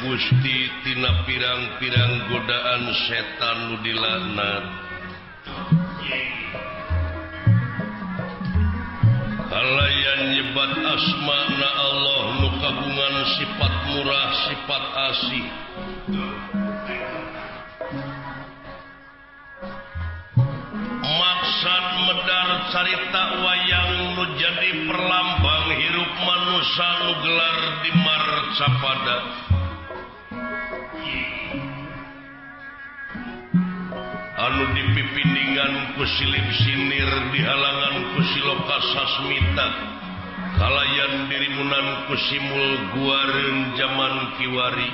Gusti tina pirang-pirang godaan setan nu dilaknat. Halayan nyebat asma-Na Allah nu kagungan sifat murah sifat asih. Maksad medar carita wayang nu jadi perlambang hirup manusia nu gelar di marcapada. anu dipipindingan ku silip sinir dihalangan ku siloka sasmita kalayan dirimunan ku simul guareun zaman kiwari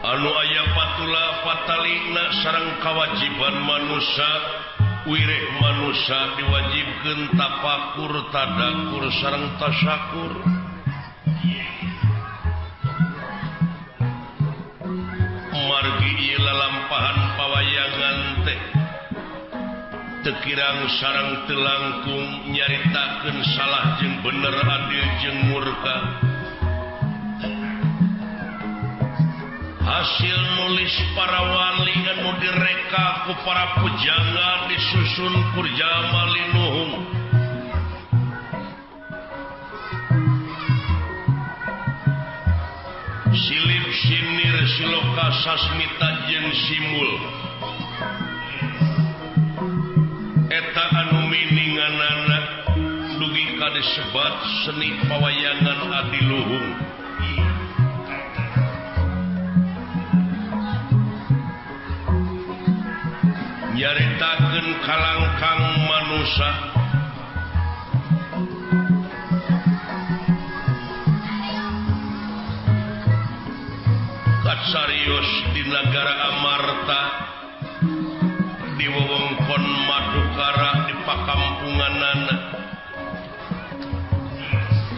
anu aya patula patalina sareng kawajiban manusia wireh manusia diwajibkeun tafakur tadakur sareng tasyakur margi ieu lalampahan pawayangan teh teu kirang sareng teu langkung nyaritakeun salah jeung bener adil jeung murka hasil nulis para wali anu direka ku para pujangga disusun kurjama linuhung silip sinir siloka sasmita jeung simul eta anu mininganana dugi ka disebat seni pawayangan adiluhung nyaritakeun kalangkang manusia katsarios di negara Amarta di wewengkon Madukara di pakampunganana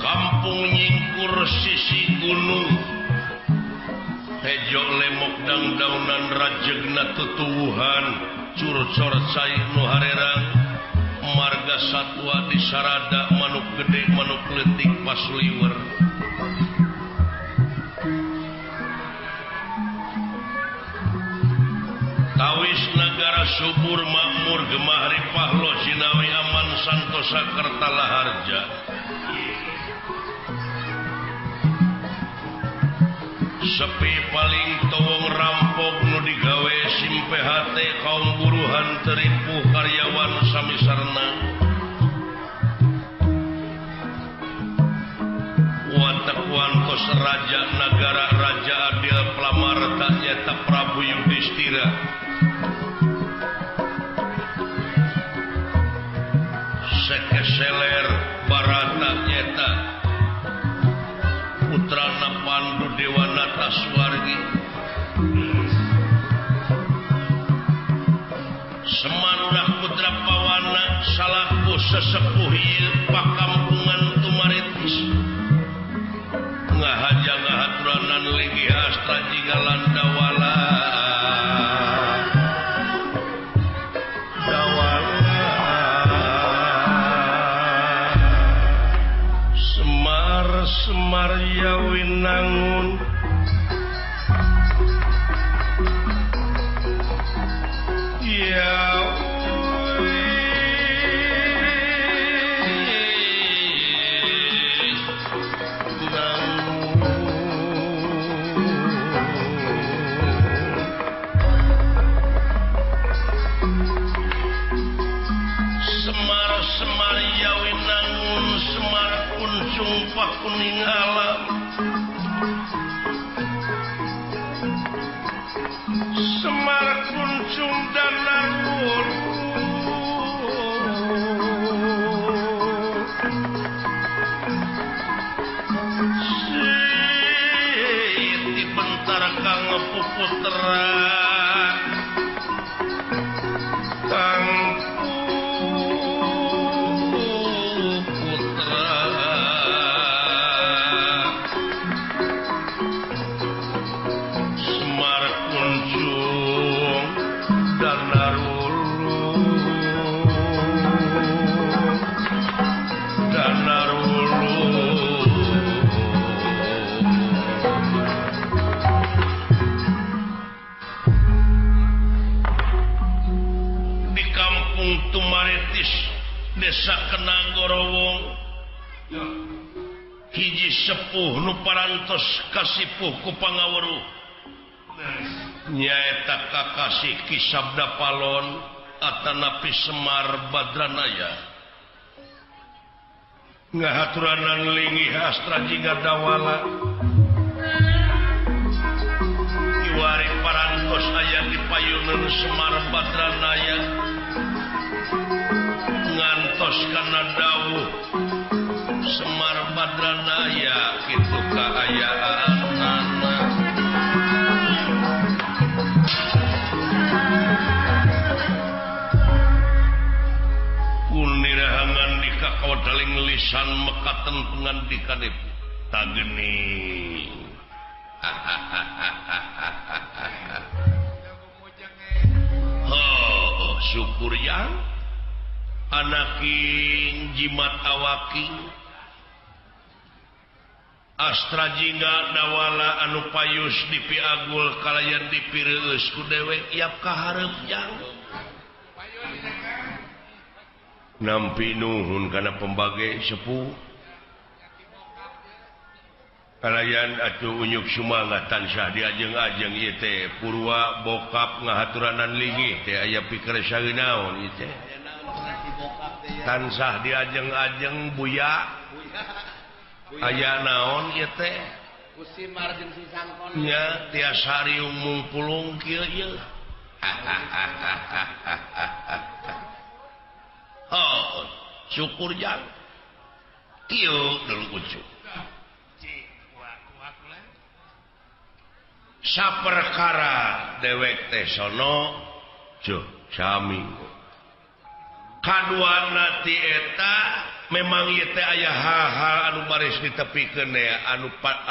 kampung nyingkur sisi gunung hejo lemok dangdaunan rajegna tutuwuhan curcor cai nu harerang marga satwa di sarada manuk gede manuk leutik pas liwer tawis negara subur makmur gemah ripah lo sinawi aman santosa kertala harja sepi paling towong rampok nu digawe simpe hate kaum buruhan teripu karyawan samisarna watak wantos raja negara raja adil Plamarta nyata Prabu Yudhistira sekeseler Barata nyata putrana Pandu Dewanata Swargi Semandah putra Pawana salaku sesepuh ieu pakampungan Tumaritis ngahaja ngahaturanan linggih astra jiga landawala Semar Yawinangun Semar Yawinangun Semar kuncung pakuning alam Semar kuncung dan anggur Siti bentar kang puputra kang Desa Kenagorowong hiji sepuh nu parantos kasipuh ku pangaweruh nyaeta kakasih Ki Sabda Palon atanapi Semar Badranaya ngahaturanan linggih astra jiga dawala ngantos aya di payunan Semar Badranaya ngantos kana dawuh Semar Badranaya kitu kaayaanana kunirahangan di kakawadaling lisan mekaten pengandikan ibu tageni syukur yang anaking jimat awaking astra jingga dawala anu payus dipiagul kalayan dipireus ku dewek iap kaharep jang nampi nuhun kana pembage sepuh kalayan atuh unyuk sumangat tansah diajeng-ajeng ieu teh purwa bokap ngahaturanan linggih teh aya pikeun saeunaon ieu teh tansah diajeng-ajeng buya aya naon ieu teh kusimar jeung si sangkon nya tiasa riung mungpulung kieu ieu oh syukur jang kieu dulu ucuk saperkara dewek teh sono jo sami kaduana ti eta memang ieu teh aya hal-hal anu baris ditepikeun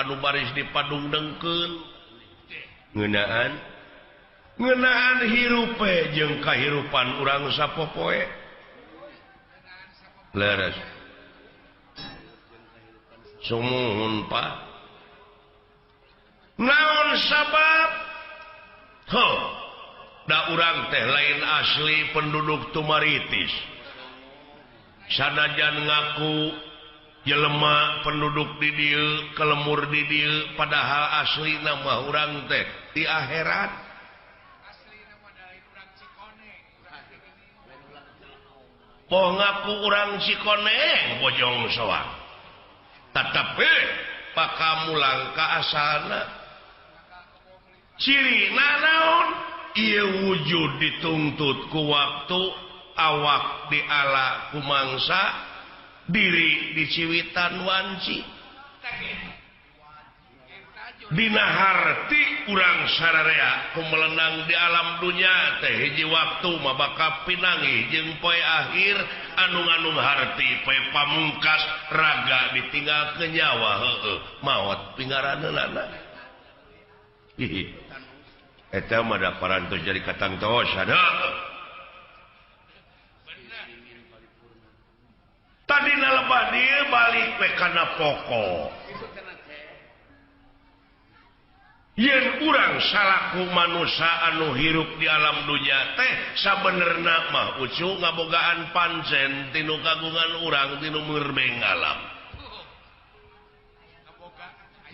anu baris dipadungdengkeun ngeunaan hirupe jeung kahirupan urang sapopoe leres sumuhun Pak naon sabab da urang teh lain asli penduduk Tumaritis sanajan ngaku jelema penduduk di dieu kelemur di dieu padahal asli nama urang teh di akhirat poh ngaku urang Cikoneng bojong soang tetapi pakamulang ka asalna ciri naon ieu wujud dituntut ku waktu awak diala ku mangsa diri diciwitan wanci dina harti urang sararea ku melenang di alam dunya teh hiji waktu mah bakal pinangih jeung poe akhir anu ngandung harti poe pamungkas raga ditinggal ke nyawa maot pingaraneunana eta mah da parantos jadi katang tos ada tadina lebah dieu balik we kana pokok yen urang salaku manusia anu hirup di alam dunya teh sabenerna mah ucu ngabogaan pancen tinu kagungan urang tinu merbeng alam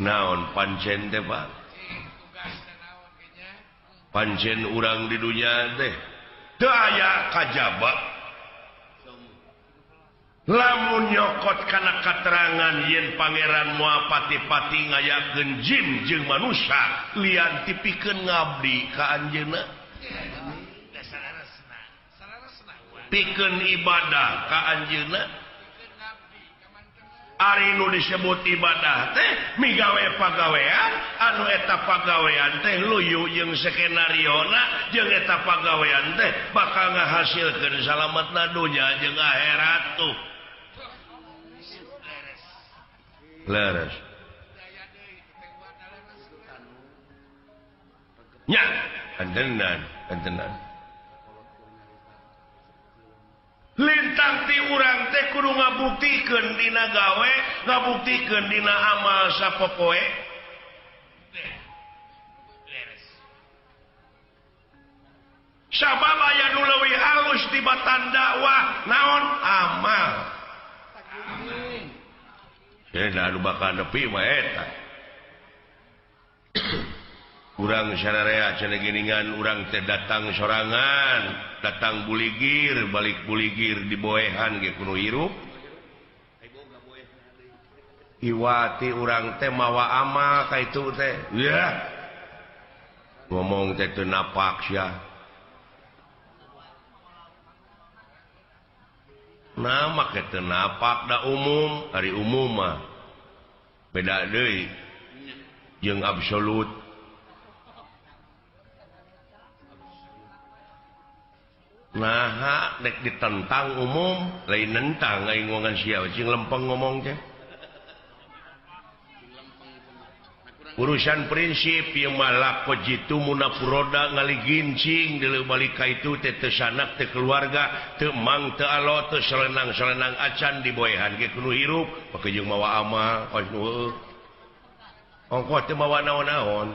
naon pancen teh Pak pancen urang di dunya teh teu aya kajaba lamun nyokot kana katerangan yen pangeran moal pati-pati ngayakeun jin jeung manusia lian tipikeun ngabdi ka anjeunna pikeun ibadah ka anjeunna ari nu disebut ibadah teh migawe pagawean anu eta pagawean teh luyu jeung skenariona jeung eta pagawean teh bakal ngahasilkeun salametna dunya jeung akhirat tuh leres nya antenan lintang ti urang teh kudu ngabuktikeun dina gawe ngabuktikeun dina amal sapopoe sabab aya nu leuwih halus tibatan dakwah naon amal anu bakal nepi mah eta urang sararea cenah geuningan urang teh datang sorangan datang buligir balik buligir di boehan ge kudu hirup iwati urang teh mawa amal ka itu teh ya ngomong teh teu napak sia nama ke teu napak da umum ari umum mah beda deui jeung absolut nah nek ditentang umum lain nentang aing ngomongan sia cing lempeng ngomong teh urusan prinsip yang malah kojitu munafuroda ngali gincing di balik ka itu teh teu sanak teh keluarga teu mang teu alo teu selenang acan di boehan ge kudu hirup pake jeung mawa amal anu ongkos teu mawa naon-naon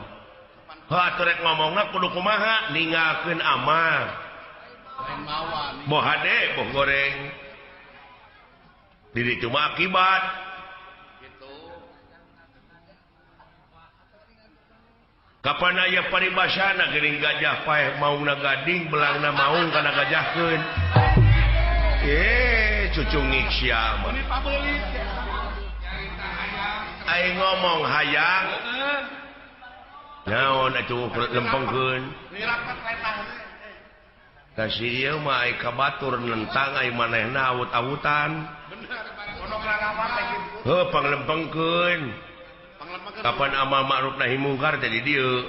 ha teu rek ngomongna kudu kumaha ninggalkeun amal boh hade boh goreng diri cuma akibat kapan aya paribasana geuning gajah paeh maungna gading belangna maung kana gajahkeun cucu ngik sia mah aing ngomong hayang naon atuh lempengkeun kasih ieu mah ai kabatur nentang ai manehna awut-awutan heuh panglempengkeun kapan amal ma'ruf nahi mungkar teh di dieu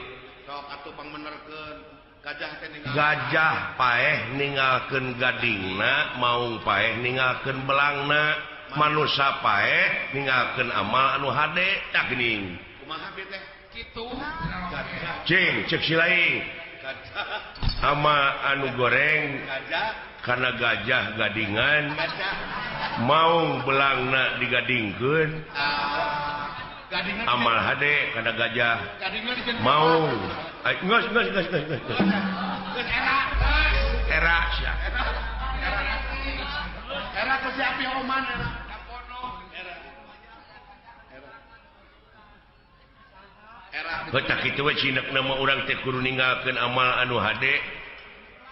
sok atuh pangbenerkeun gajah paeh ninggalkeun gadingna maung paeh ninggalkeun belangna manusa paeh ninggalkeun amal anu hade tak geuning kumaha teh kitu cing cek silaing ama anu goreng karena gajah gadingan maung belangna digadingkeun amal hade karena gajah maung geus era sia era ku si api oman era Betak itu we cinek nama orang teh kudu ninggalkeun amal anu hade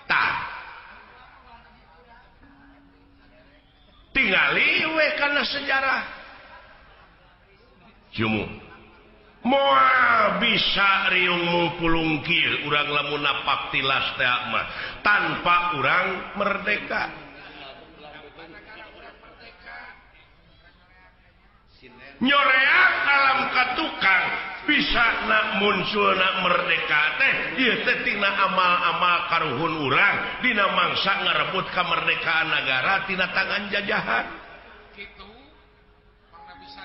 tah tingali we kana sejarah jumu moal bisa riung mungpulung kieu urang lamun napak tilas teh mah tanpa urang merdeka nyoreak alam katukang bisa nak muncul nak merdeka teh ieu teh tina amal-amal karuhun urang dina mangsa ngarebut kamerdekaan negara tina tangan jajahan kitu mangna bisa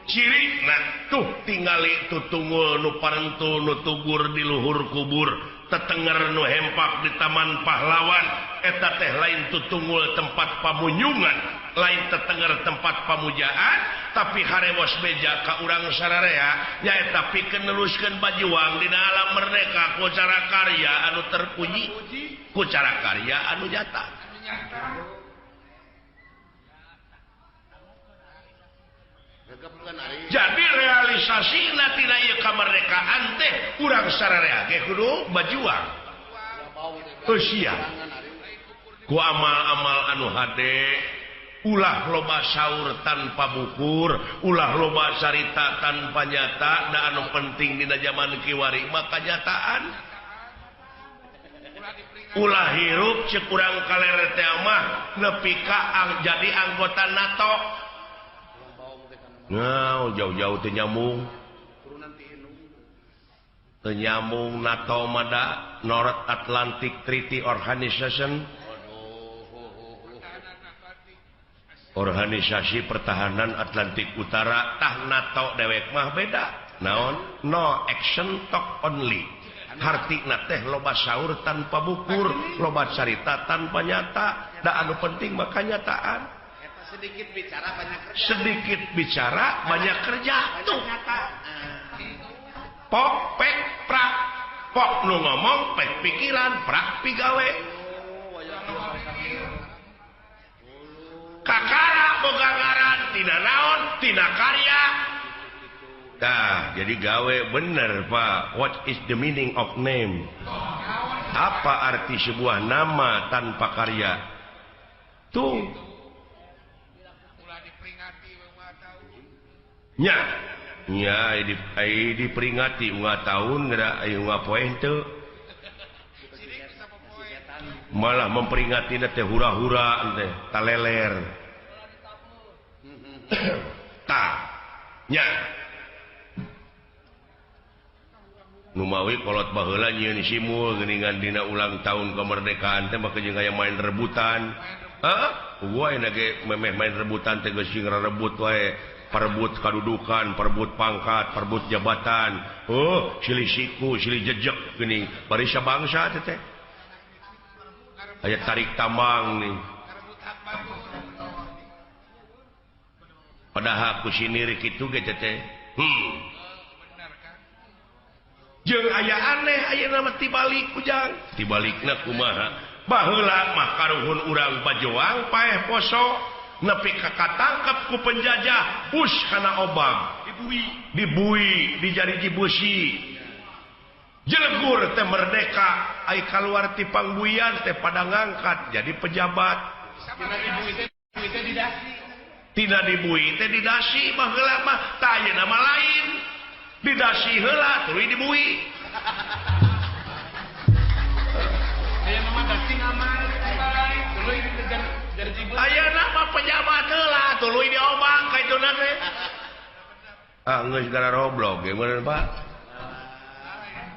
cirina tuh tingali tutunggul nu parentul nu tugur di luhur kubur tetenger nu hempak di taman pahlawan eta teh lain tutunggul tempat pamunyungan lain tetenger tempat pamujaan tapi harewos beja ka urang sararea nyaeta pikeun neluskeun bajuang dina alam merdeka ku cara karya anu terpuji ku cara karya anu nyata jadi realisasina tina ieu kamardekaan teh urang sararea ge kudu bajuang sia ku amal-amal anu hade ulah loba saur tanpa bukur ulah loba carita tanpa nyata da anu penting dina zaman kiwari maka nyataan ulah hirup cek urang kalere teh mah nepi ka jadi anggota NATO ngau jauh-jauh teu nyambung NATO mada North Atlantic Treaty Organization Organisasi Pertahanan Atlantik Utara tah NATO dewek mah beda naon no action talk only hartina teh loba saur tanpa bukur loba carita tanpa nyata da anu penting maka nyataan sedikit bicara banyak kerja tuh pok pek prak pok nu ngomong pek pikiran prak pigawe kakara boga ngaran tina naon tina karya dah jadi gawe bener Pak what is the meaning of name apa arti sebuah nama tanpa karya tuh nya nya diperingati unga tahun geura aya unga poe teu malah memperingati teh hura-hura teh taleler tah nya nu mawi kolot baheula nyieun simul geuningan dina ulang tahun kemerdekaan teh maka jeung aya main rebutan wae ge memeh main rebutan teh geus sing rebut wae perebut kadudukan, perebut pangkat, perebut jabatan. Oh, silih siku, silih jejek geuning bari sabangsa teh. Aya tarik tambang nih. Padahal ku sinir kitu ge teh. Jeung aya aneh ayeuna mah tibalik ujang. Tibalikna kumaha? Baheula mah karuhun urang bajoang paeh poso. Nepi kakatangkap ku penjajah us kana obam dibui dijariji besi jelegur teh merdeka ai kaluar ti pangbuian teh pada ngangkat jadi pejabat tidak dibui teh didasi baheula mah tah ayeuna mah lain didasi heula tuluy dibui ayeuna mah dasi ngamal tuluy dikejar ayeuna mah pejabat heula tuluy diobang ka ituna teh. Geus gara roblog ge meureun Pak.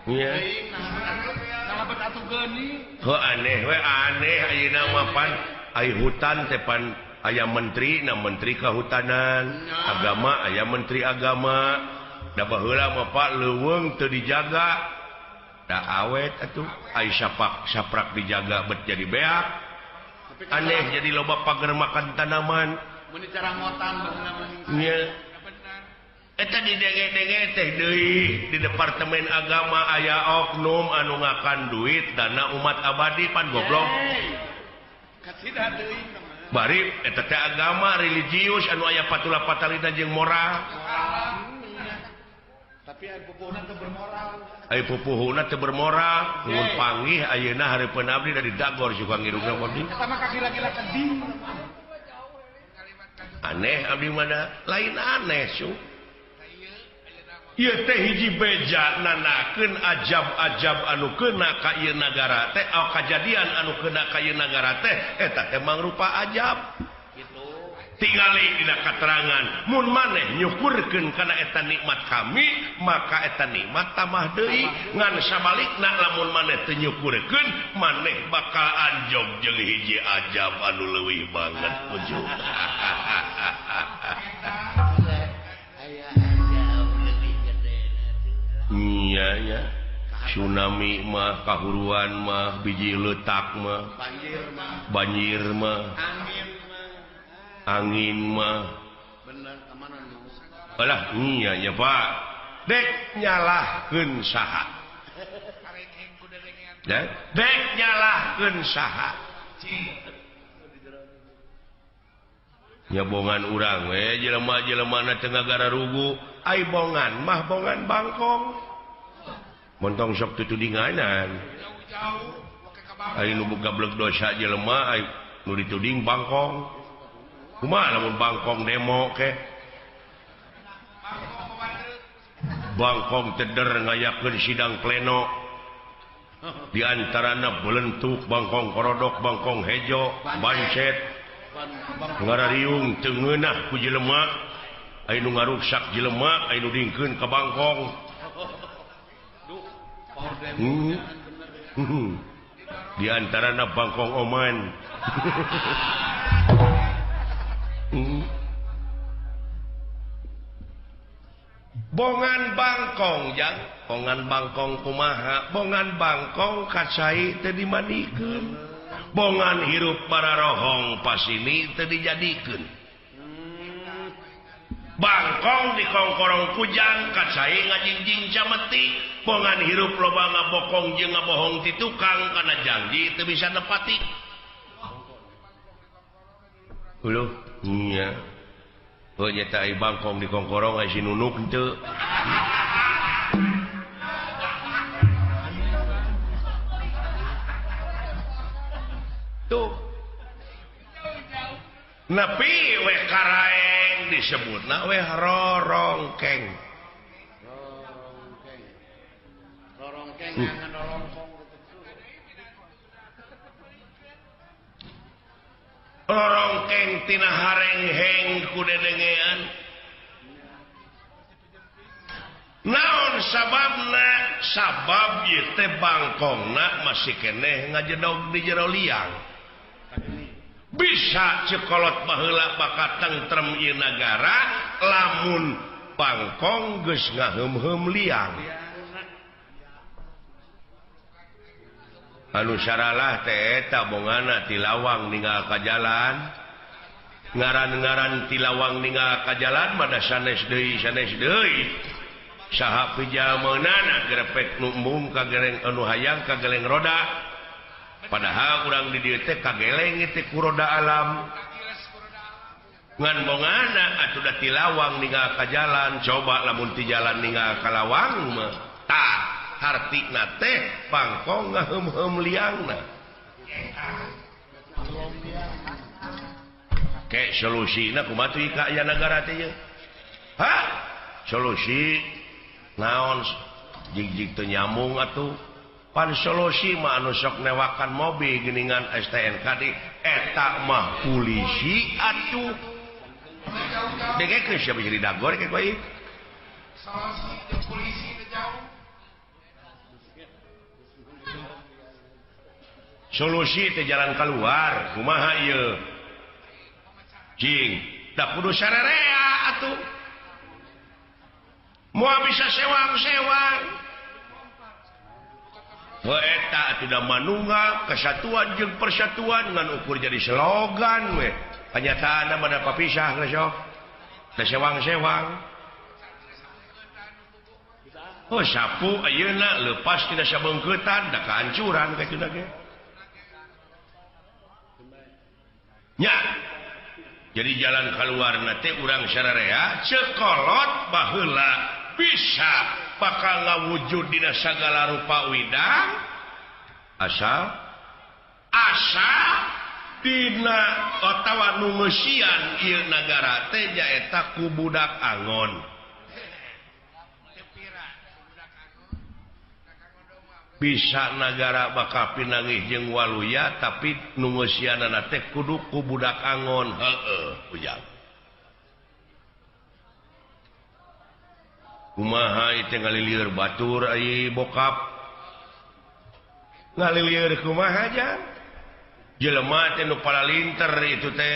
Iya. Ngalabet atuh geuning. Heuh aneh we aneh ayeuna mah pan ai hutan teh pan aya menteri na menteri kahutanan, agama aya menteri agama. Da baheula mah Pak leuweung teu dijaga. Da awet atuh ai saprak dijaga bet jadi beak. Aneh jadi loba pager makan tanaman mun cara ngotan nya eta didenge-denge teh deui di departemen agama aya oknum anu ngakan duit dana umat abadi pan goblok kasida deui bari eta teh agama religius anu aya patula patalina jeung moral tapi aya pupuhna teu bermoral aya pupuhna teu bermoral mun panggih ayeuna hareupeun abdi da didagor suka ngirungna abdi eta mah kagila-gila keding aneh abdi mana lain aneh su ieu teh hiji beja nanakeun ajab-ajab anu keuna ka ieu nagara teh kajadian anu keuna ka ieu nagara teh eta teh mangrupa ajab tingali dina katerangan mun maneh nyukurkeun kana eta nikmat kami maka eta nikmat tamah deui ngan sabalikna lamun maneh teu nyukurkeun maneh bakal anjog jeung hiji ajab anu leuwih banget ujug iya ya tsunami mah kahuruan mah biji leutak mah banjir mah angin mah bener kamana nu alah iya nya Pak dek nyalahkeun saha dek nyalahkeun saha nyabongan urang we jelema-jelemana teu ngagara rugu ai bongan mah bongan bangkong montong sok tutudinganan ai nu boga bleug dosa jelema ai nu dituding bangkong kumaha lamun bangkong demo ke bangkong teder ngayakeun sidang pleno di antarana belentuk bangkong korodok bangkong hejo bancet ngarariung teu ngeunah ku jelema aya nu ngaruksak jelema aya nu dingkeun ka bangkong di antarana bangkong oman bongan bangkong jang bongan bangkong kumaha bongan bangkong kacai teu dimandikeun bongan hirup pararohong pasini teu dijadikeun bangkong di kongkorong kujang kacai ngajingjing cameti bongan hirup loba ngabokong jeung ngabohong ti tukang kana janji teu bisa nepati uluh iya oh nyata ai bangkong di kongkorong ai sinunuk henteu tuh nepi we karaeng disebutna we rorongkeng cengangan lolongkong lorongkeng tina hareng-heng ku dedengean naon sababna sabab ieu teh bangkongna masih keneh ngajedog di jero liang bisa cekolot baheula bakat tentrem ieu nagara lamun bangkong geus ngaheum-heum liang anu saralah teh eta bongana ti lawang ninggal ka jalan ngaran-ngaran ti lawang ninggal ka jalan mada sanes deui saha pijalmeunana grepek nu embung ka geleng anu hayang ka geleng roda padahal urang di dieu teh kageleng teh ku roda alam ngan bongana atuh da ti lawang ninggal ka jalan coba lamun ti jalan ninggal ka lawang mah tah hartina teh bangkong ngaheum-heum liangna ke solusina kumaha teh ka aya nagara teh ha solusi naon jig-jig teu nyambung atuh pan solusi mah anu sok newakan mobil geuningan STNK di eta mah polisi atuh dege sia bisa didagor ke koi solusi polisi teh jauh solusi teh jalan keluar kumaha ieu jing da kudu sararea atuh moal bisa sewang-sewang eta atuh da manunggal kesatuan jeung persatuan ngan ukur jadi slogan we panyataanna mah papisah geus sok da sewang-sewang oh sapu ayeuna leupas tina sabeungkeutan da kahancuran kitu ge nya jadi jalan keluarna teh urang sararea cekolot baheula bisa bakal ngawujud dina sagala rupa widang asal dina otawa nu ngeusian ieu nagara teh nyaeta ku budak angon bisa nagara bakal pinangih jeung waluya tapi nu ngeusianana teh kudu ku budak angon heueuh ujang kumaha teh ngalilieur batur ai bokap ngalilieur kumaha aja jelema teh nu palalinter itu teh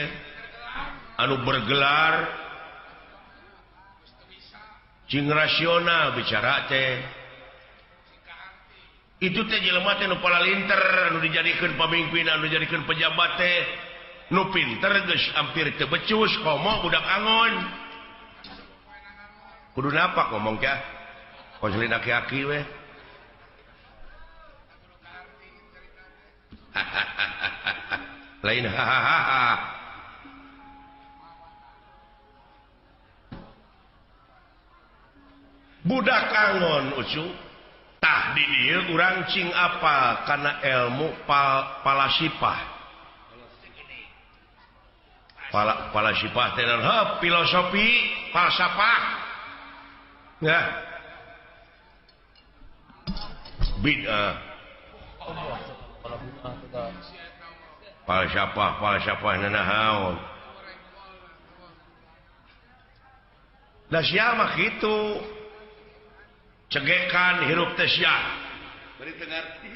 anu bergelar cing rasional bicara teh itu teh jelema teh nu palalinter anu dijadikeun pamimpin anu dijadikeun pejabat teh nu pinter geus hampir teu becus komo budak angon kudu napa ngomong kah konselin aki-aki we lain hahaha budak angon ucu tah di dieu urang cing apa kana ilmu palasipah palasipah teh filosofi falsafah ya bid'ah falsafah nanahaun da sia mah kitu cegekan hirup teh sia bari teu ngarti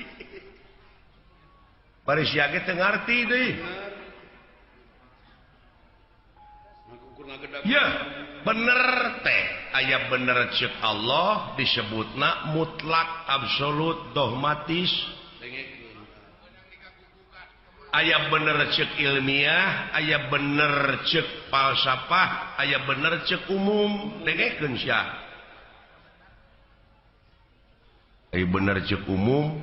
bari sia ge teu ngarti deui ya bener teh aya bener ceuk Allah disebutna mutlak absolut dogmatis aya bener ceuk ilmiah aya bener ceuk falsafah aya bener ceuk umum dengekeun sia aya bener ceuk umum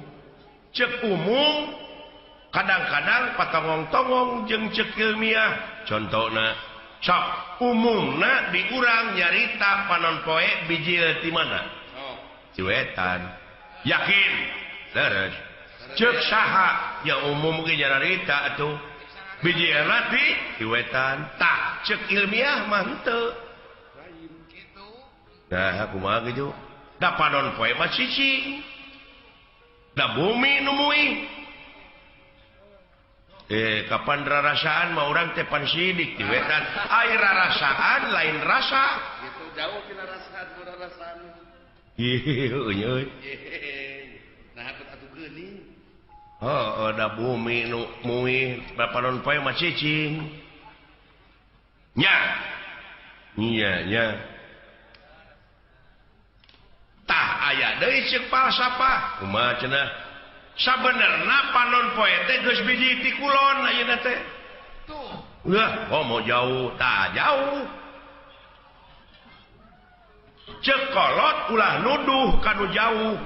kadang-kadang patongong-tongong jeung ceuk ilmiah contohna sok umumna di urang nyarita panon poe bijil ti mana ciwetan yakin leres ceuk saha ya umum ge nyarita atuh bijilna ti ciwetan tah ceuk ilmiah mah henteu nah kumaha kitu da panon poe mah cicing da bumi nu muih kapan rarasaan mah urang teh pan sidik di wetan ai rarasaan lain rasa gitu jauh tina rasaan rarasaan ieu euy nah atuh geuning da bumi nu muih panon poe mah cicing nya nya tah aya deui ceuk falsafah kumaha cenah sabenerna panon poe teh geus biji ti kulon ayeuna teh tuh mau jauh tah jauh ceuk kolot ulah nuduh kanu jauh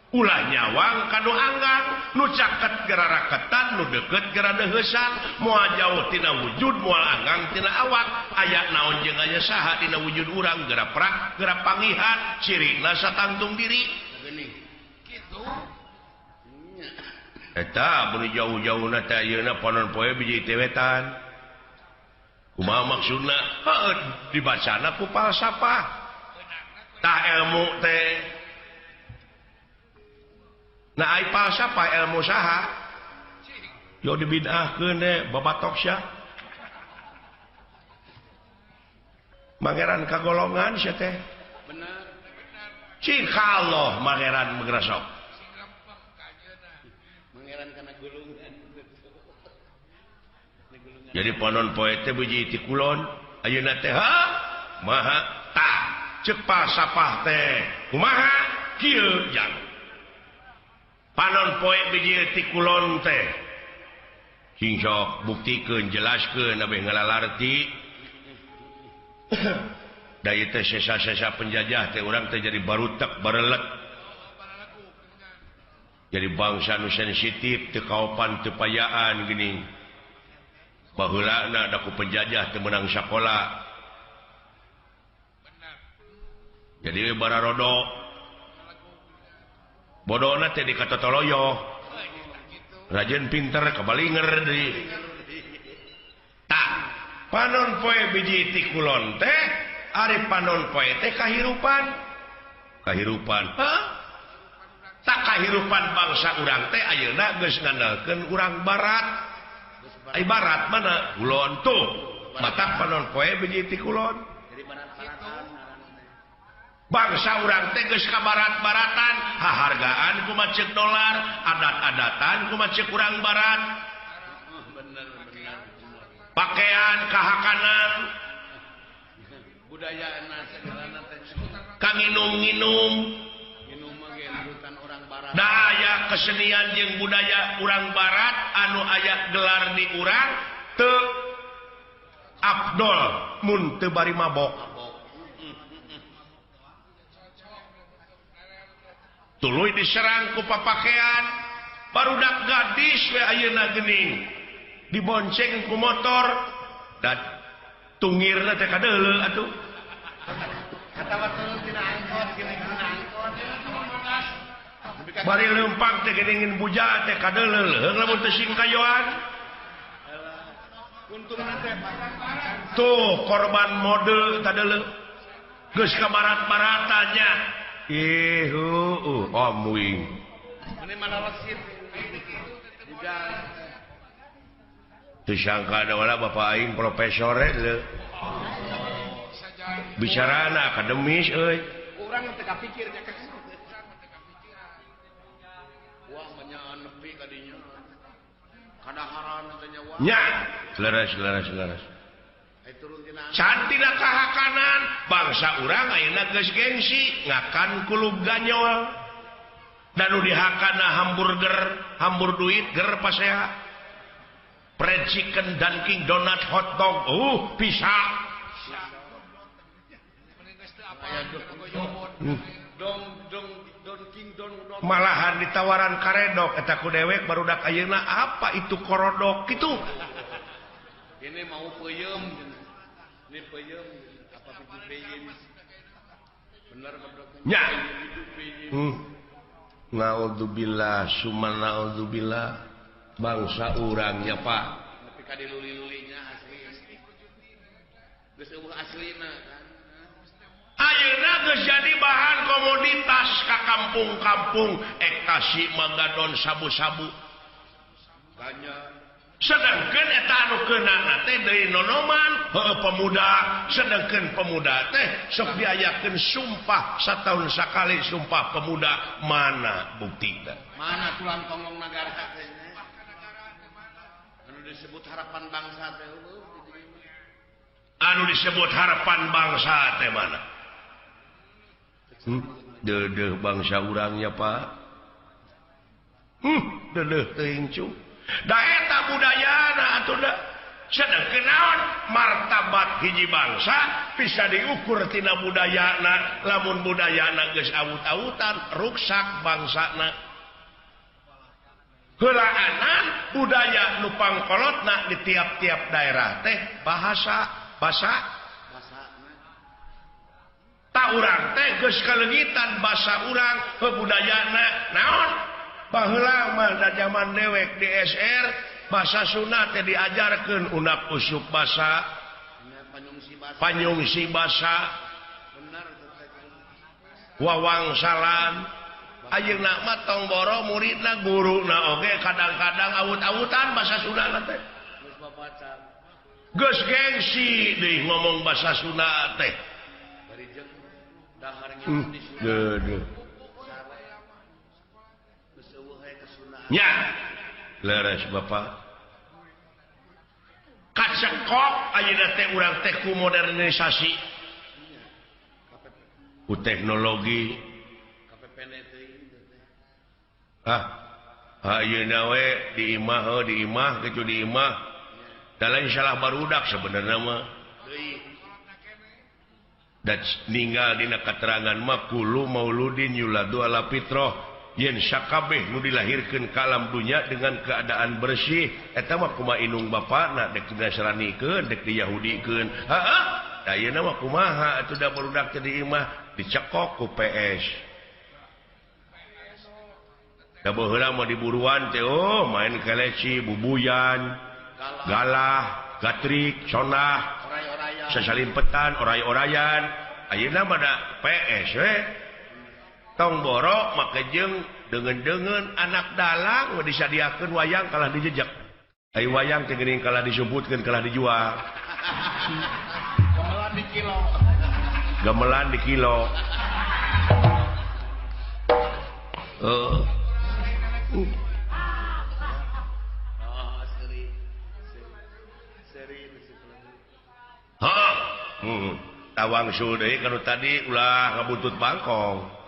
ulah nyawang kanu anggang nu caket geura raketan nu deukeut geura deuheusan moal jauh tina wujud moal anggang tina awak aya naon jeung aya saha dina wujud urang geura prak geura pangihan cirina satangtung diri geuning kitu eta beri jauh-jauhna teh ayeuna panon poe biji teh wetan kumaha maksudna heuh dibacana ku falsafah tah ilmu teh nah ai falsafah ilmu saha yo dibid'ahkeun teh babatok sia mangeran kagolongan sia teh bener cing kalloh mangeran magrasok mangeran kana gulungan jadi panon poe teh biji ti kulon ayeuna teh ha maha tah ceuk falsafah teh kumaha kieu jang panon poe biji ti kulon teh cing sok buktikeun jelaskeun abeh ngalalarti da ieu teh sesa-sesa penjajah teh urang teh jadi barutek barelet jadi bangsa nu sensitif teu kaopan teu payaan geuning baheulana da ku penjajah teu meunang sakola jadi bararodo bodona teh dikatotoloyo rajin pinter kabalinger deui tak panon poe biji ti kulon teh ari panon poe teh kahirupan tak kahirupan bangsa urang teh ayeuna geus ngandalkeun urang barat ai barat mana kulon tuh matak panon poe biji ti kulon bangsa urang teh geus ka barat-baratan hahargaan kumaha ceuk dolar adat-adatan kumaha ceuk urang barat pakaian kahakanan budayaana segalana teh kanginum-nginum minum mah ge nurutan urang barat da aya kesenian jeung budaya urang barat anu aya gelar di urang teu afdol mun teu bari mabok tuluy diserang ku papakean barudak gadis we ayeuna geuning dibonceng ku motor dan tungirna teh kadeuleu atuh katawa turun tina angkot geuning tina angkot bari leumpang teh geuning buja teh kadeuleu leung lamun teu sing kayoan untungna teh tuh korban mode tadeuleu geus ka barat-baratannya muing. Ini mana lesit? Disangka ada wala bapak aing profesor le. Bicara akademis euy. Urang teu kapikirnya ke situ. Wah menyaan nepi ka dinya. Kadaharan teh nya wah. Nya, leres. Cantina kahakanan bangsa urang ayeuna geus gengsi ngakan kulub ganyol dan nu dihakana hambur duit ger pasea fried chicken Dunkin donut hot dog bisa malahan ditawaran karedok eta ku dewek barudak ayeuna apa itu korodok kitu ini mau peuyeum ini peuyeum apa bikin peuyeum bener nya naudzubillah summa naudzubillah bangsa urangnya Pak tapi ka diluli-lulinya asli geus eueuh aslina kan ayeuna geus jadi bahan komoditas ka kampung-kampung kasih magadon sabu-sabu ganja sedangkan eta anu keunana teh deui nonoman pemuda sedangkan pemuda teh sok diayakeun sumpah sataun sakali sumpah pemuda mana buktina mana tulang tongong nagara teh anu disebut harapan bangsa teh anu disebut harapan bangsa teh mana dedeh bangsa urangnya Pak dedeh teuing cu da eta budayana atuh da sedangkeun naon martabat hiji bangsa bisa diukur tina budayana lamun budayana geus awut-awutan ruksak bangsana heulaanan budaya nu pangkolotna di tiap-tiap daerah teh bahasa ta urang teh geus kaleungitan basa urang budayana naon baheula mah da zaman dewek di SR basa Sunda teh diajarkeun unak usuk basa panyungsi basa wawangsalan ayeuna mah tong boro muridna guruna oge kadang-kadang awut-awutan basa Sunda teh geus gengsi deui ngomong basa Sunda teh nya leres Bapak kacekok ayeuna teh urang teh ku modernisasi ku teknologi ayeuna we di imah kitu di imah da lain salah barudak sebenarnya mah dan ninggal dina keterangan mah kulu mauludin yuladu ala fitrah yen sakabeh nu dilahirkeun ka alam dunya dengan keadaan bersih eta mah kumaha indung bapana dek dinasranikeun dek diyahudikeun heeh ayeuna mah kumaha atuh da barudak teh di imah dicekok ku PS da baheula mah diburuan teh main keleci bubuyan galah gatrik sonah sasalimpetan oray-orayan ayeuna mah da PS we tong borok make jeung dengan anak dalang disadiakeun wayang kalah dijejak ai wayang teh geuning kalah disumputkeun kalah dijual gamelan di kilo tawang sudeui kanu tadi ulah ngabutut bangkong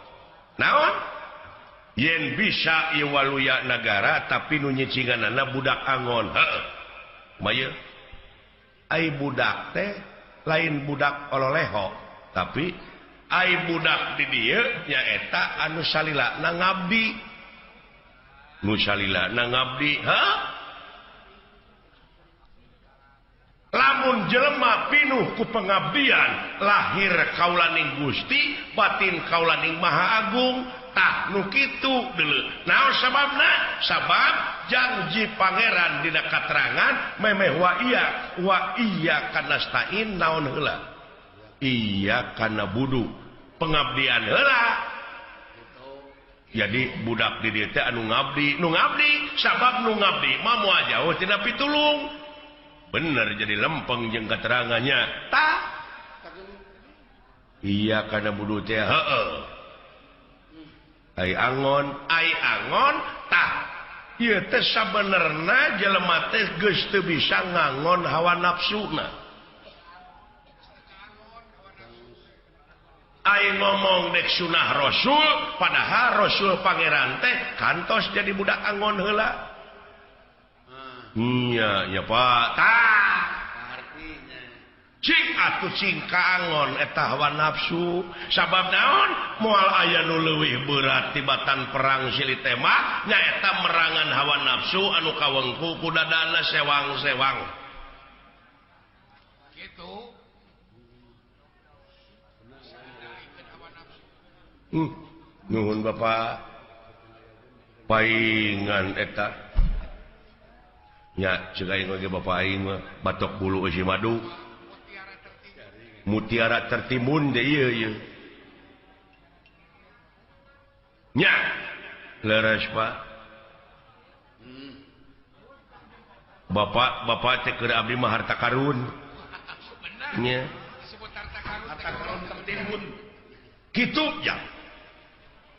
naon yen bisa ieu waluya nagara tapi nu nyicinganana budak angon heuh maya ai budak teh lain budak ololeho tapi ai budak di dieu nyaeta anu salila na ngabdi nu salila na ngabdi heuh lamun jelema pinuh ku pengabdian lahir kaulaning Gusti batin kaulaning Maha Agung tah nu kitu deuleu naon sababna sabab janji pangeran dina katerangan memeh wa iya kana stain naon heula iya kana budu pengabdian heula jadi budak di dieu teh anu ngabdi sabab nu ngabdi mah moal jauh tina pitulung bener jadi lempeng jeung keterangannya tah iya kana budu teh heueuh ai angon tah ieu teh sabenerna jelema teh geus teu bisa ngangon hawa nafsuna ai ngomong dek sunah rasul padahal rasul pangeran teh kantos jadi budak angon heula nya Pak tah artinya cing atuh cing kaangon eta hawa nafsu sabab naon moal aya nu leuwih berat tibatan perang silih teh mah nyaeta merangan hawa nafsu anu kawengku ku dadana sewang-sewang kitu nuhun Bapak paingan eta nya ceuk aing ge Bapak aing mah batok bulu eusi madu mutiara tertimbun deh iya nya leres Pak bapak teh keur abdi mah harta karun nya harta karun tertimbun kitu ya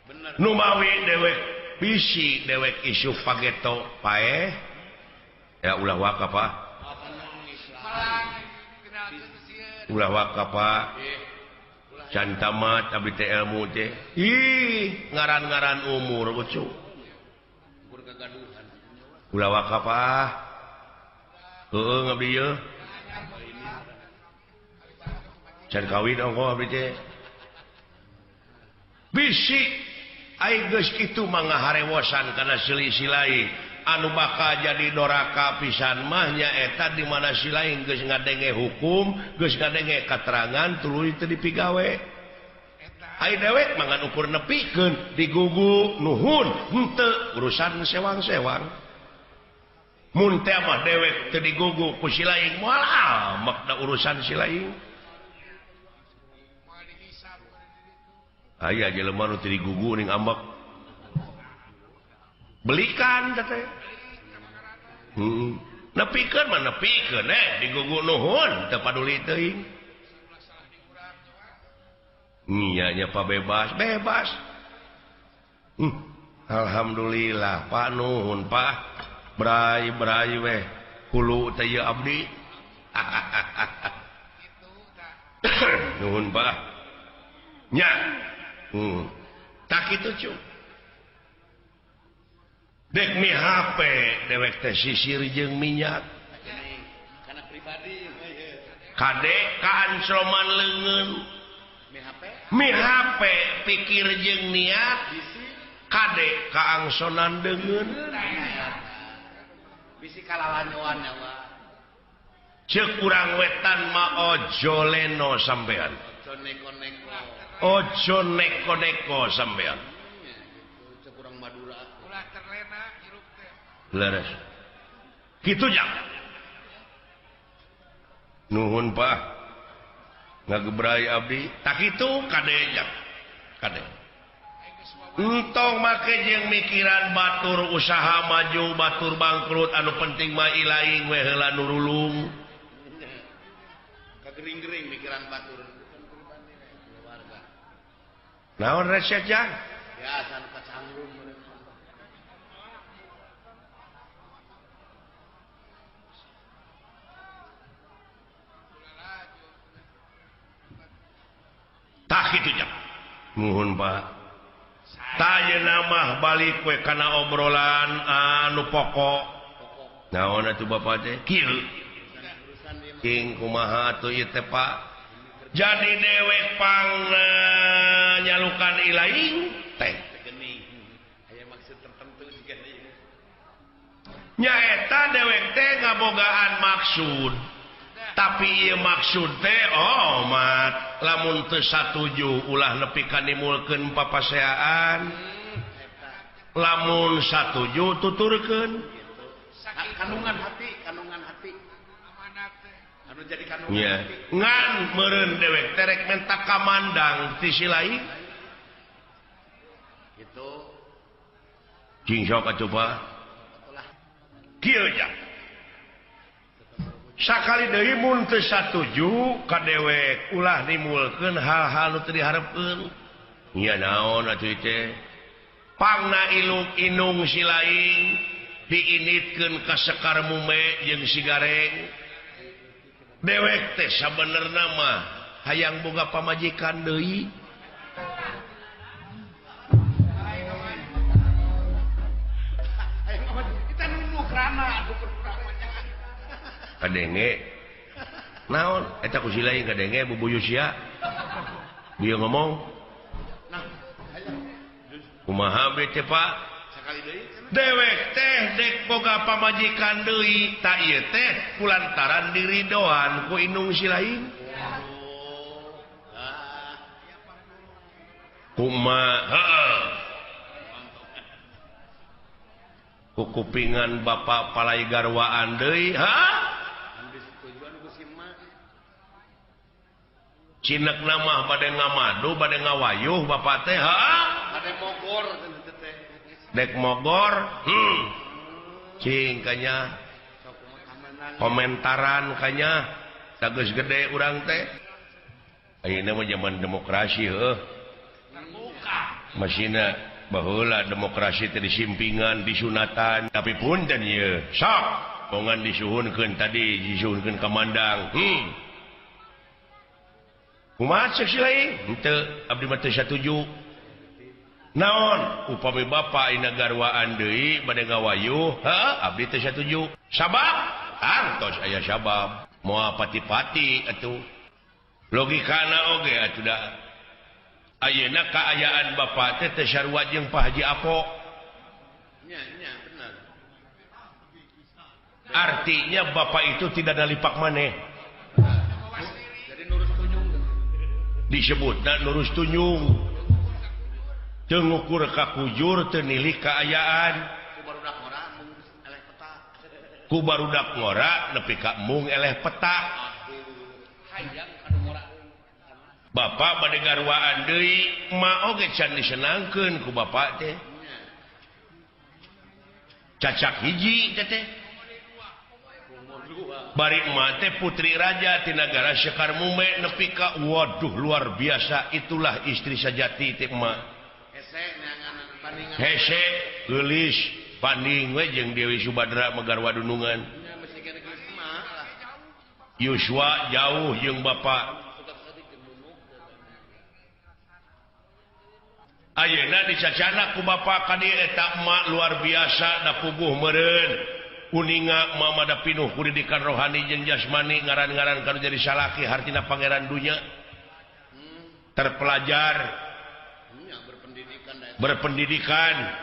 bener nu mawi dewek bisi dewek isu pageto pae ya ulah waka Pak ulah waka Pak can tamat abdi teh ilmu teh ih ngaran-ngaran umur lucu kagaduhan ulah waka Pak heueuh ngabdi ieu can kawin ongko abdi teh bisi ai geus kitu mah ngaharewosan kana silih-silai anu bakal jadi doraka pisan mah nya eta di mana silain geus ngadenge hukum geus ngadenge katerangan tuluy teu dipigawe ai dewek mangan ukur nepikeun digugu nuhun henteu urusan sewang-sewang mun teh mah dewek teu digugu ku silain moal makna urusan silain aya jelema nu teu digugu ning ambek belikan teh nepikeun mah nepikeun digugu nuhun teu paduli teuing nya nya Pak bebas alhamdulillah Pak nuhun Pak brai weh hulu teh ieu abdi nuhun Pak nya tak kitu cu dek mi HP dewek teh sisir jeung minyak karena pribadi kade kaansloman leungeun mi HP pikir jeung niat kade kaangsonan deungeun bisi kalalanyuan ya Pak ceuk urang wetan mah ojo leno sampean ojo neko-neko sampean ceuk urang Madura ulah terlena hirup teh leres kitu nya nuhun Pak ngagebrai abdi tak kitu kade nya kade entong make jeung mikiran batur usaha maju batur bangkrut anu penting mah ilaing we heula nurulung kagering-gering mikiran batur keluarga naon resep jang ya san kacangrum tak kitu nya nuhun Pak tayeuna mah balik we kana obrolan anu pokok naon atuh Bapak teh kieu king kumaha atuh ieu teh Pak jadi dewek pang nyalukan ilaing teh aya maksud tertentu juga nya eta dewek teh ngabogaan maksud tapi ieu maksud teh mat lamun teu satuju ulah nepi ka nimulkeun papaseaan lamun satuju tuturkeun kandungan hati amanat teh anu jadi kandungan hati ngan meureun dewek terek menta kamandang ti si lain gitu cing sok coba kieu nya sakali deui mun teu satuju ka dewek ulah nimulkeun hal-hal nu teu diharepkeun nya naon atuh teh pangna ilung-inung si lain diinitkeun ka sekar mume jeung si gareng dewek teh sabenerna mah hayang boga pamajikan deui kita nunuh kerana aduh kadenge naon eta ku si lain kadenge bubuyus ya dia ngomong nah kumaha teh Pak sakali deui dewek teh dek boga pamajikan deui ta ieu teh kulantaran diridoan ku indung si lain kumaha ku kupingan bapak palai garwaan deui cinek nama bade ngamadu bade ngawayuh bapak teh bade mogor teh dek mogor cing kanya komentaran kanya dageus gede urang teh ayeuna mah zaman demokrasi masina baheula demokrasi teh disimpingan disunatan tapi punten ieu sok pongan disuhunkeun tadi disuhunkeun kamandang kumaha cek si lain henteu abdi mah teu satuju naon upami bapa ina garwaan deui bade ngawayuh abdi teu satuju sabab antos aya sabab moal pati-pati atuh logikana oge atuh da ayeuna kaayaan bapa teh teu sarua jeung Pak Haji Apo nya benar artinya bapak itu tidak nalipak maneh jadi nurus tunjung disebutna nurus tunjung teu ngukur ka kujur teu nilih kaayaan ku barudak ngora nepi ka mung eleh peta bapak bade garwaan deui ma oge can disenangkeun ku bapak teh cacak hiji teh bari emak teh putri raja ti nagara Sekar Mume nepi ka waduh luar biasa itulah istri sajati teh emak hese geulis banding we jeung Dewi Subadra Megarwa Dunungan Yuswa jauh jeung bapak ayeuna dicacana ku bapak ka dieu eta emak luar biasa da puguh meureun uninga mama da pinuh ku didikan rohani jeung jasmani ngaran-ngaran kanu jadi salaki hartina pangeran dunya terpelajar berpendidikan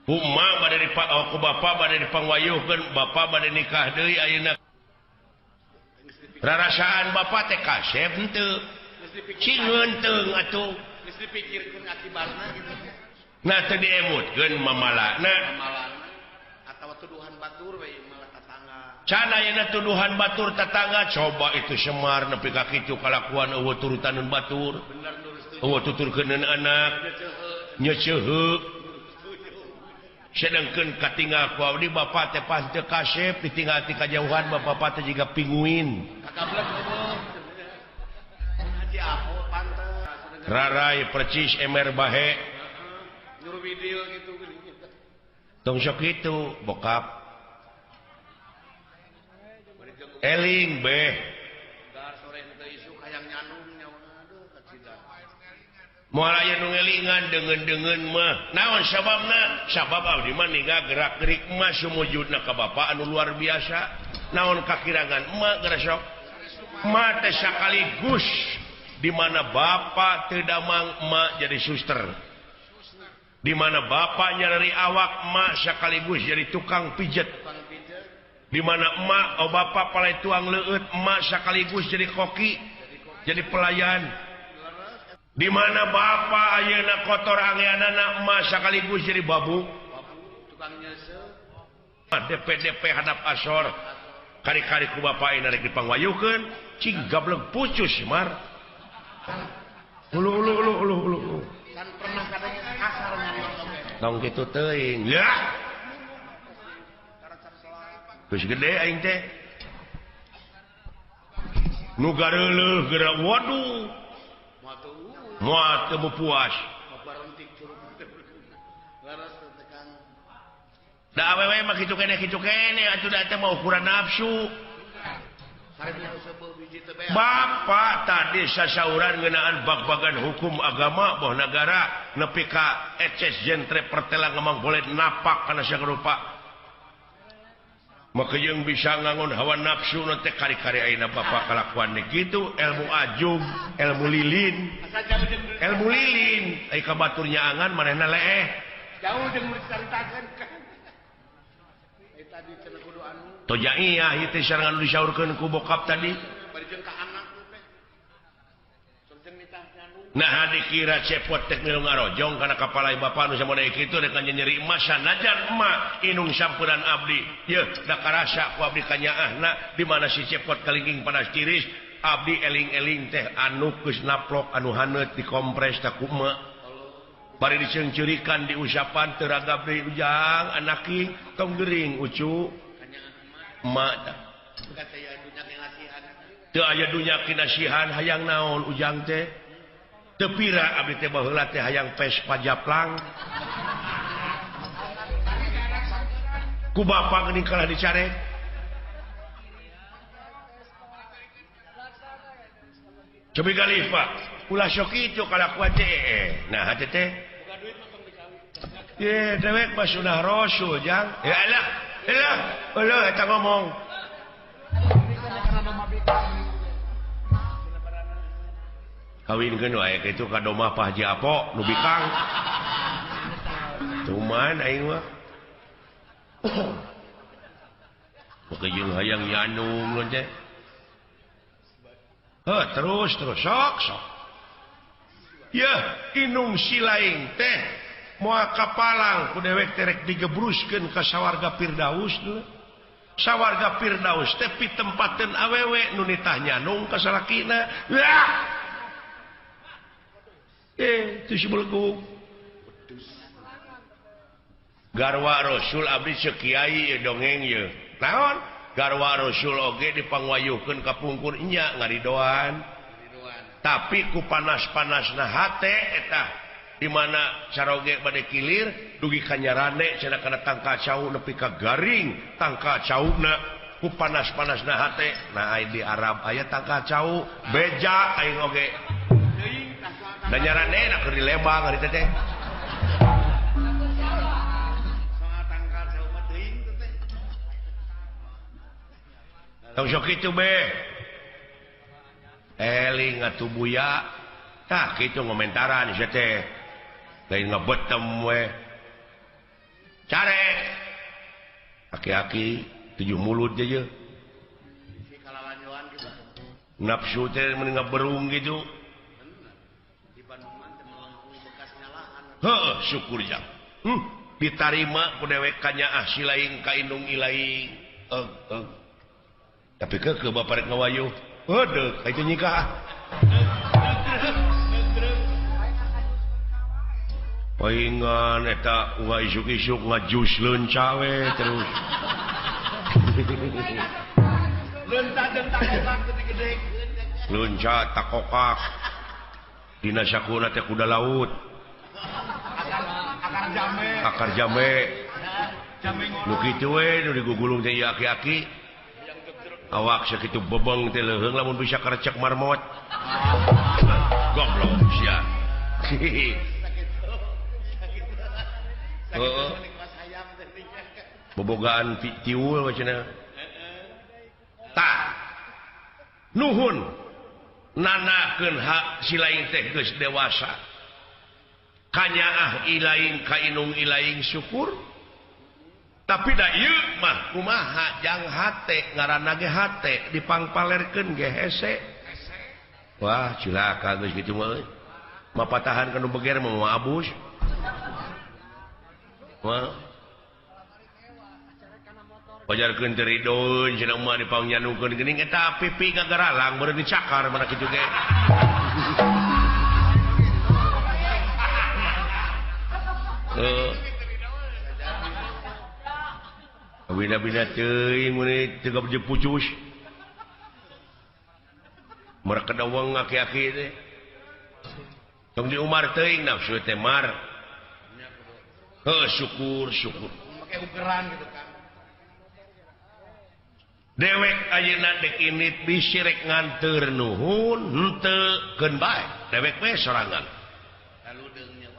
Uma bade ku bapak bade dipangwayuhkeun bapak bade nikah deui ayeuna rarasaan bapak teh kasep henteu cingeun teung atuh geus dipikirkeun akibatna gitu nah teu diemutkeun mamalana atawa tuduhan batur we malah tatangga can ayeuna tuduhan batur tatangga coba itu Semar nepi ka kitu kalakuan eueuh turutaneun batur bener nurus eueuh tuturkeuneun anak nya ceuheu sedangkeun katinggal ku abdi bapak teh pas teu kasep ditinggal ti kajauhan bapak teh jiga pinguin kakablek ngomong Haji Apo pantes rarai percis emer bahe nyuruh video gitu tong sok kitu bokap eling beh dar sore teu isu hayang nyanum nyawa aduh kacida moal aya nu ngelingan deungeun-deungeun mah naon sababna sabab abdi mah ninggal gerak-gerik mah sumujudna ka bapa anu luar biasa naon kakirangan emak geura sok emak teh sakaligus di mana bapa teu damang emak jadi suster di mana bapa nyarari awak emak sakaligus jadi tukang pijet di mana emak bapa palai tuang leueut emak sakaligus jadi koki jadi pelayan di mana bapak ayeuna kotor angeunana emak sakaligus jadi babu tukang nyesel DP hadap asor kari-kari ku bapak ina rek dipangwayukeun cing gableng pucus Mar ulu kan pernah kadang kasar nyarios oge tong kitu teuing ya geus gede aing teh nu gareuleuh geura waduh moal teu puas da awewe mah kitu kene atuh da teh mah ukuran nafsu bapak tadi sasauran ngeunaan bag-bagan hukum agama boh negara nepi ka eces jentre pertela ngamang boleh napak kana sarupa maka yang bisa ngangun hawa nafsu nanti kari-kari aina bapak kelakuan gitu ilmu ajum ilmu lilin ai kabaturnya angan manehna leeh jauh jeung dicaritakeun tadi cenah kudu anu toja iya ieu teh sarangan disaurkeun ku bokap tadi bari jeung ka anak teh surjeng nitah anu nah dikira cepot tek milu ngarojong karena kapalai bapak nu samodai kitu dek nyeri emas sanajan emak inung sampuran abdi ye da karasa ku abdi kanyaahna di mana si cepot kalingking panas tiris abdi eling-eling teh anu geus naplok anu haneut dikompres ta ku emak bari diceungcurikan di usapan teu ragab deui ujang anaki tong geuring ucu emak teu aya dunya kinasihan hayang naon ujang teh tepira abdi teh baheula teh hayang pes pajaplang ku bapa geuning kalah dicarek cobi galih Pak ulah sok kitu kalau kuat teh nah hate teh ye dewek mah sunah rasul jang ya elah eta ngomong kawinkeun wae kitu ka domah Pak Haji Apo nu bikang. Cuman aing mah pokoke jeung hayang nyanung teh. Terus sok. Yah, inung silaing teh moal kapalang ku dewek terek digebruskeun ka sawarga Firdaus dulu. Sawarga Firdaus teh pitempateun awewe nu nitah nyanung ka salakina. Wah! Itu si belguk garwa Rasul abdi sekiai ya dongeng ya naon garwa Rasul oge dipangwayuhkeun ka pungkur nya ngaridoan tapi ku panas-panasna hate eta di mana caroge bade kilir dugi kanyarane cenah kana tangka cau nepi ka garing tangka cauna ku panas-panasna hate nah di Arab aya tangka cau beja aing oge dan nyarane nak keur dilembang ari teh teh. Tong sok kitu be. Eling atuh buya. Tah kitu ngomentaran ieu teh. Lain ngabetem we. Carek. Aki-aki 7 mulut aja. Nafsu teh mending ngaberung gitu. Syukur jang ditarima ku dewek kanyaah silaing ka indung ilaing tapi ke bapak rek ngawayuh heudeuk itu nikah paingan eta ulah isuk-isuk ngajus leunca we terus leunca jeung takokak teh gede leunca takokak dina sakuna teh kuda laut akar jame nu kitu we nu digugulung teh aki-aki awak sakitu bebeng teh leuheung lamun bisa karecek marmot goblok sia bobogaan tiul macana tah nuhun nanakeun hak silaing teh geus dewasa kanyaah ilaing ka inung ilaing syukur tapi da ieu mah kumaha jang hate ngaranna ge hate dipangpalerkeun ge hese wah cilaka geus kitu mah mapatahan kanu beger mah abus wah pajarkeun teu ridoeun cenah mah dipangnyannungkeun geuning eta pipi ngagaralang beureun dicakar mana kitu ge bina-bina teuing mun teu gabje pucus merek kedawang aki-aki teh tong di Umar teuing nafsu teh mar syukur make ugeran gitu kan dewek ayeuna dek init bisirek nganteur nuhun henteu keun bae dewek we sorangan lalu deungnya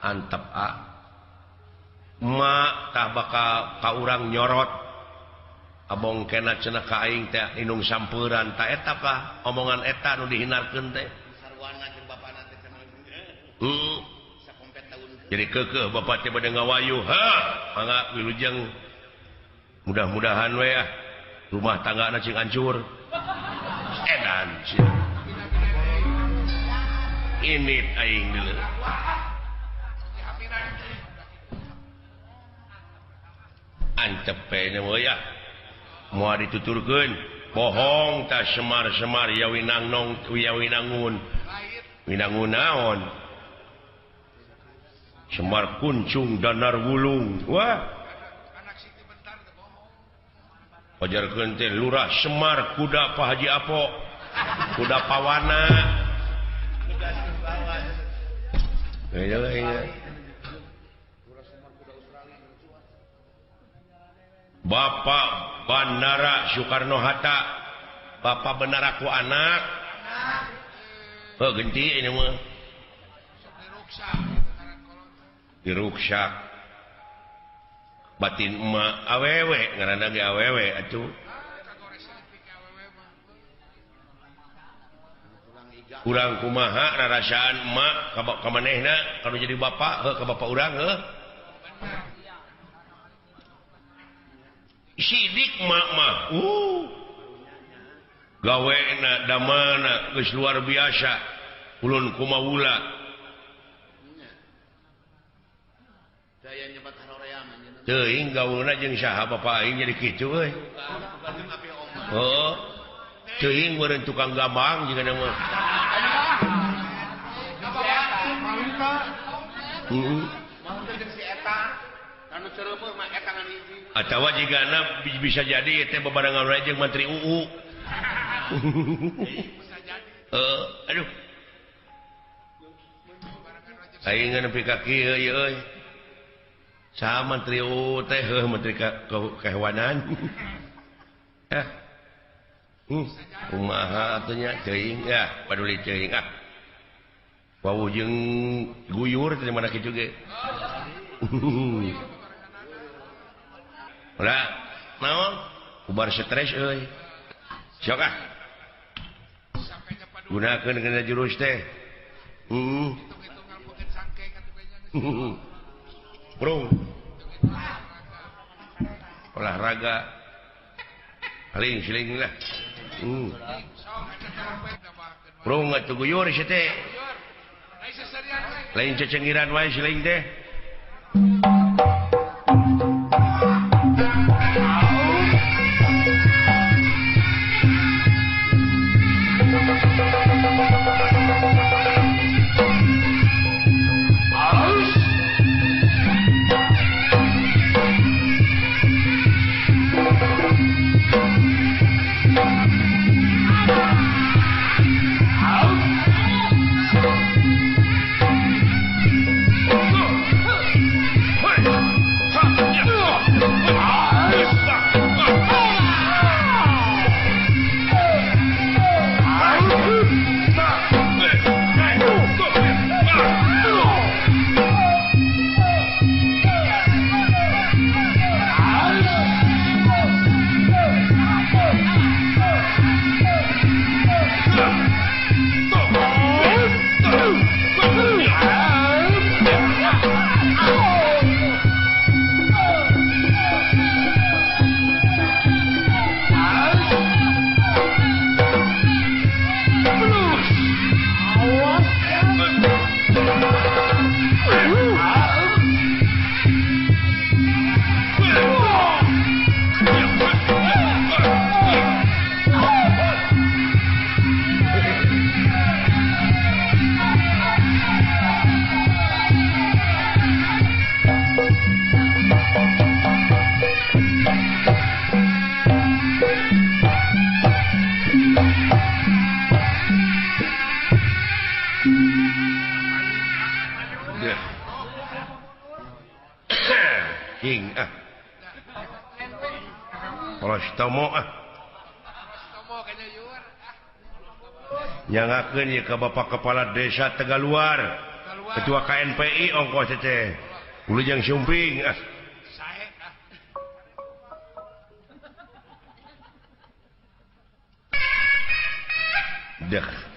antep ma tah bakal ka urang nyorot abong kena cenah ka aing teh inung sampeuran ta eta kah omongan eta nu dihinarkeun teh sarwana jeung bapana teh sakompet taun jadi keukeuh bapa teh bade ngawayuh mangga wilujeng mudah-mudahan we rumah tanggana cing hancur edan ini aing dulu antep nya ya mau dituturkeun bohong tak semar-semar ya winangnong ya winangun naon Semar kuncung danar wulung wah pajarkeun teh lurah Semar kuda Pak Haji Apo kuda pawana Bapak Bandara Soekarno-Hatta Bapak benar aku anak genti ini mah diruksak batin emak awewe ngaranna ge awewe atuh urang kumaha rarasaan emak ka manehna kanu jadi bapak ka bapak urang sidik emak mah gawena damana geus luar biasa ulun kumaula daya nyebat haroream teuing gaulna jeung saha bapak aing jadi kitu euy oh teuing meureun tukang gambang jeung kana mah atawa jigana bisa jadi teh bebarengan wae jeung Menteri UU aduh aing nepi ka kieu euy saha Menteri UU teh Menteri Kehewanan kumaha atunya teuing ya paduli teuing wau jeung guyur teh mana kitu ge ulah naon ubar stres euy sok gunakeun kana jurus teh Bro olahraga paling siling lah Bro atuh guyur si teh lain cecengiran wae siling teh nyangakeun ieu ka Bapak Kepala Desa Tegaluar Ketua KNPI ongkos teh Wilujeng Sumping dah